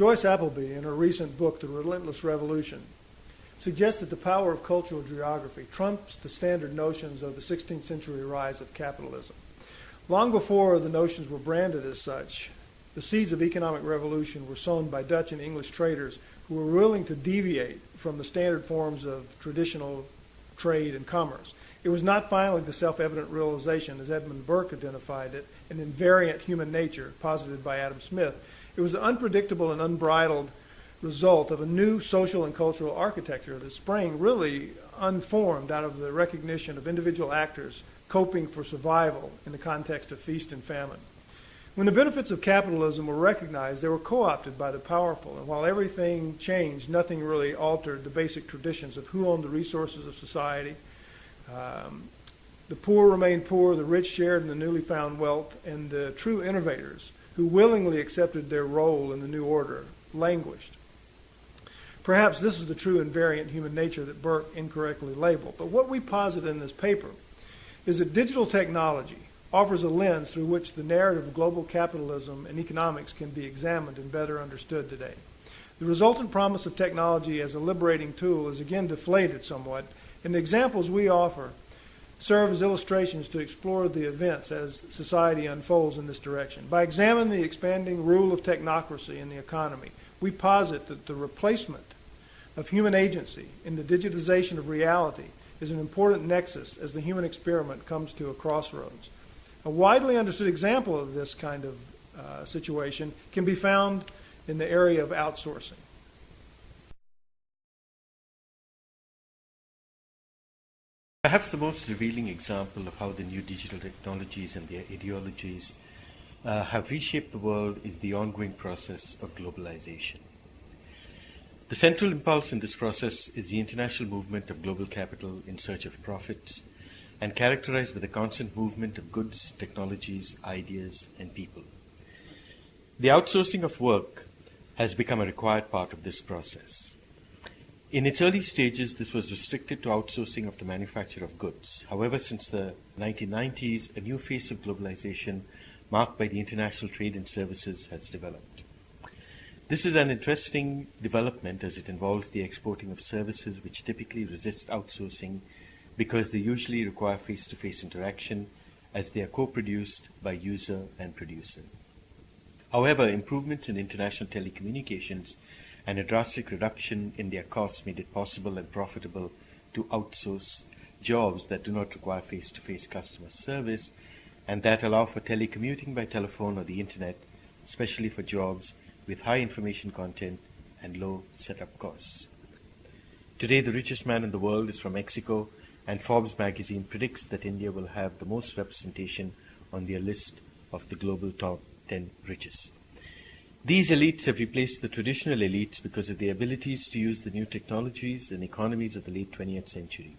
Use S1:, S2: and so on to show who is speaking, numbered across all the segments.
S1: Joyce Appleby, in her recent book, The Relentless Revolution, suggests that the power of cultural geography trumps the standard notions of the 16th century rise of capitalism. Long before the notions were branded as such, the seeds of economic revolution were sown by Dutch and English traders who were willing to deviate from the standard forms of traditional trade and commerce. It was not finally the self-evident realization, as Edmund Burke identified it, an invariant human nature posited by Adam Smith. It was the unpredictable and unbridled result of a new social and cultural architecture that sprang really unformed out of the recognition of individual actors coping for survival in the context of feast and famine. When the benefits of capitalism were recognized, they were co-opted by the powerful, and while everything changed, nothing really altered the basic traditions of who owned the resources of society. The poor remained poor, the rich shared in the newly found wealth, and the true innovators who willingly accepted their role in the new order languished. Perhaps this is the true invariant human nature that Burke incorrectly labeled. But what we posit in this paper is that digital technology offers a lens through which the narrative of global capitalism and economics can be examined and better understood today. The resultant promise of technology as a liberating tool is again deflated somewhat, and the examples we offer serve as illustrations to explore the events as society unfolds in this direction. By examining the expanding rule of technocracy in the economy, we posit that the replacement of human agency in the digitization of reality is an important nexus as the human experiment comes to a crossroads. A widely understood example of this kind of situation can be found in the area of outsourcing.
S2: Perhaps the most revealing example of how the new digital technologies and their ideologies have reshaped the world is the ongoing process of globalization. The central impulse in this process is the international movement of global capital in search of profits, and characterized by the constant movement of goods, technologies, ideas, and people. The outsourcing of work has become a required part of this process. In its early stages, this was restricted to outsourcing of the manufacture of goods. However, since the 1990s, a new phase of globalization marked by the international trade in services has developed. This is an interesting development as it involves the exporting of services which typically resist outsourcing because they usually require face-to-face interaction as they are co-produced by user and producer. However, improvements in international telecommunications and a drastic reduction in their costs made it possible and profitable to outsource jobs that do not require face-to-face customer service and that allow for telecommuting by telephone or the internet, especially for jobs with high information content and low setup costs. Today, the richest man in the world is from Mexico, and Forbes magazine predicts that India will have the most representation on their list of the global top 10 richest. These elites have replaced the traditional elites because of their abilities to use the new technologies and economies of the late 20th century.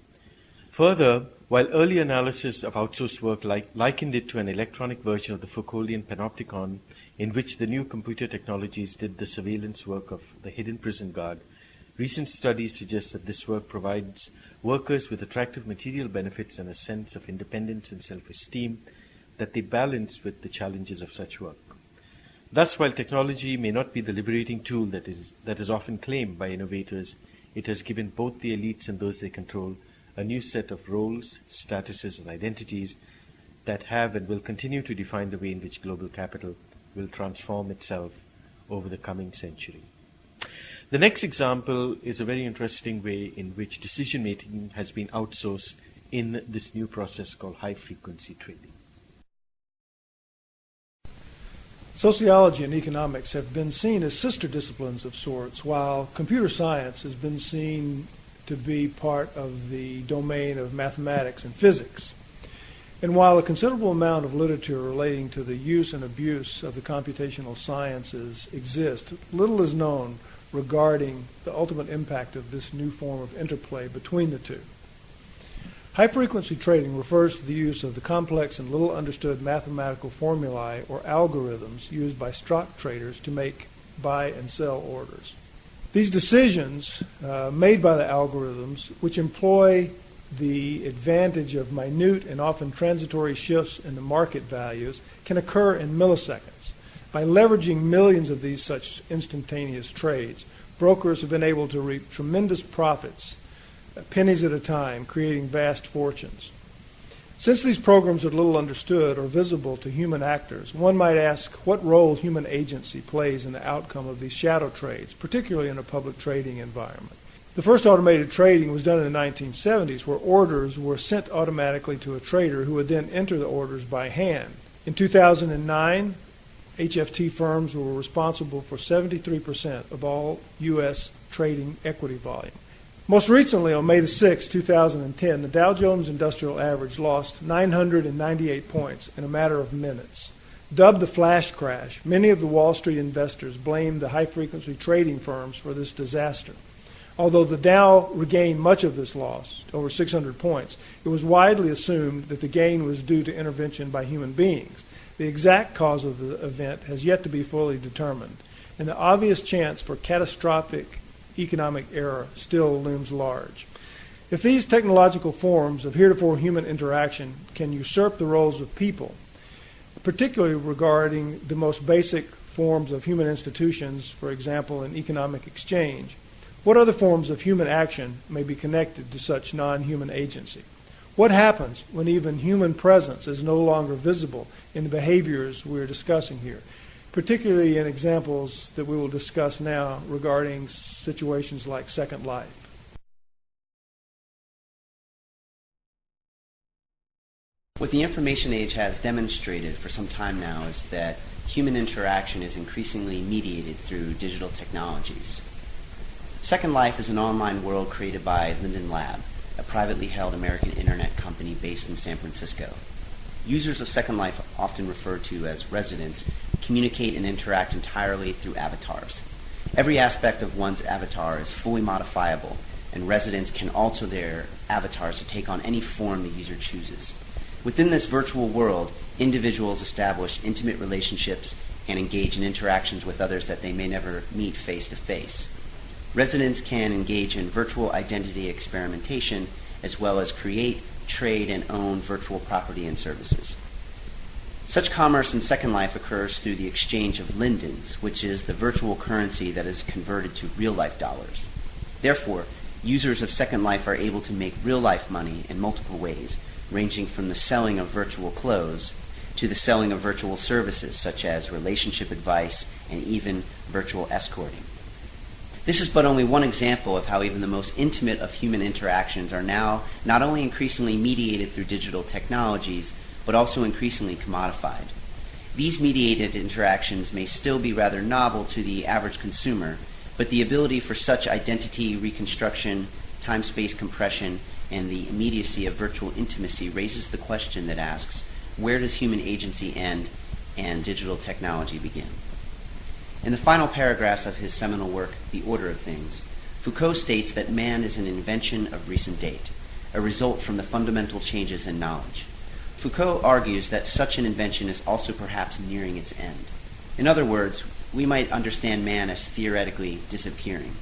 S2: Further, while early analysis of outsourced work likened it to an electronic version of the Foucauldian panopticon in which the new computer technologies did the surveillance work of the hidden prison guard, recent studies suggest that this work provides workers with attractive material benefits and a sense of independence and self-esteem that they balance with the challenges of such work. Thus, while technology may not be the liberating tool that is often claimed by innovators, it has given both the elites and those they control a new set of roles, statuses, and identities that have and will continue to define the way in which global capital will transform itself over the coming century. The next example is a very interesting way in which decision-making has been outsourced in this new process called high-frequency trading.
S1: Sociology and economics have been seen as sister disciplines of sorts, while computer science has been seen to be part of the domain of mathematics and physics. And while a considerable amount of literature relating to the use and abuse of the computational sciences exists, little is known regarding the ultimate impact of this new form of interplay between the two. High-frequency trading refers to the use of the complex and little understood mathematical formulae or algorithms used by stock traders to make buy and sell orders. These decisions made by the algorithms, which employ the advantage of minute and often transitory shifts in the market values, can occur in milliseconds. By leveraging millions of these such instantaneous trades, brokers have been able to reap tremendous profits, pennies at a time, creating vast fortunes. Since these programs are little understood or visible to human actors, one might ask what role human agency plays in the outcome of these shadow trades, particularly in a public trading environment. The first automated trading was done in the 1970s, where orders were sent automatically to a trader who would then enter the orders by hand. In 2009, HFT firms were responsible for 73% of all U.S. trading equity volume. Most recently, on May 6, 2010, the Dow Jones Industrial Average lost 998 points in a matter of minutes. Dubbed the flash crash, many of the Wall Street investors blamed the high-frequency trading firms for this disaster. Although the Dow regained much of this loss, over 600 points, it was widely assumed that the gain was due to intervention by human beings. The exact cause of the event has yet to be fully determined, and the obvious chance for catastrophic economic error still looms large. If these technological forms of heretofore human interaction can usurp the roles of people, particularly regarding the most basic forms of human institutions, for example, in economic exchange, what other forms of human action may be connected to such non-human agency? What happens when even human presence is no longer visible in the behaviors we're discussing here, particularly in examples that we will discuss now regarding situations like Second Life?
S3: What the information age has demonstrated for some time now is that human interaction is increasingly mediated through digital technologies. Second Life is an online world created by Linden Lab, a privately held American internet company based in San Francisco. Users of Second Life, often referred to as residents, communicate and interact entirely through avatars. Every aspect of one's avatar is fully modifiable, and residents can alter their avatars to take on any form the user chooses. Within this virtual world, individuals establish intimate relationships and engage in interactions with others that they may never meet face to face. Residents can engage in virtual identity experimentation as well as create, trade, and own virtual property and services. Such commerce in Second Life occurs through the exchange of lindens, which is the virtual currency that is converted to real-life dollars. Therefore, users of Second Life are able to make real-life money in multiple ways, ranging from the selling of virtual clothes to the selling of virtual services such as relationship advice and even virtual escorting. This is but only one example of how even the most intimate of human interactions are now not only increasingly mediated through digital technologies, but also increasingly commodified. These mediated interactions may still be rather novel to the average consumer, but the ability for such identity reconstruction, time-space compression, and the immediacy of virtual intimacy raises the question that asks, where does human agency end and digital technology begin? In the final paragraphs of his seminal work, The Order of Things, Foucault states that man is an invention of recent date, a result from the fundamental changes in knowledge. Foucault argues that such an invention is also perhaps nearing its end. In other words, we might understand man as theoretically disappearing.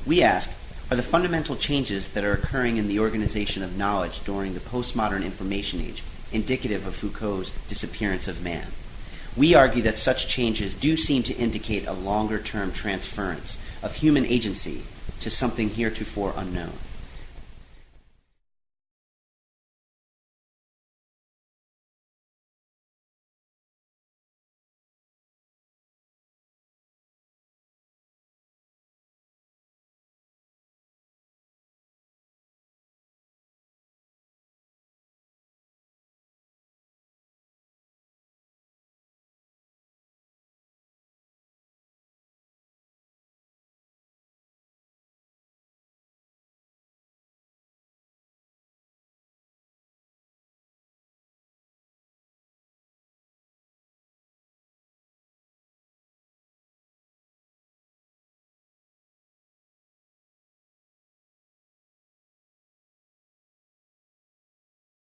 S3: We ask, are the fundamental changes that are occurring in the organization of knowledge during the postmodern information age indicative of Foucault's disappearance of man? We argue that such changes do seem to indicate a longer-term transference of human agency to something heretofore unknown.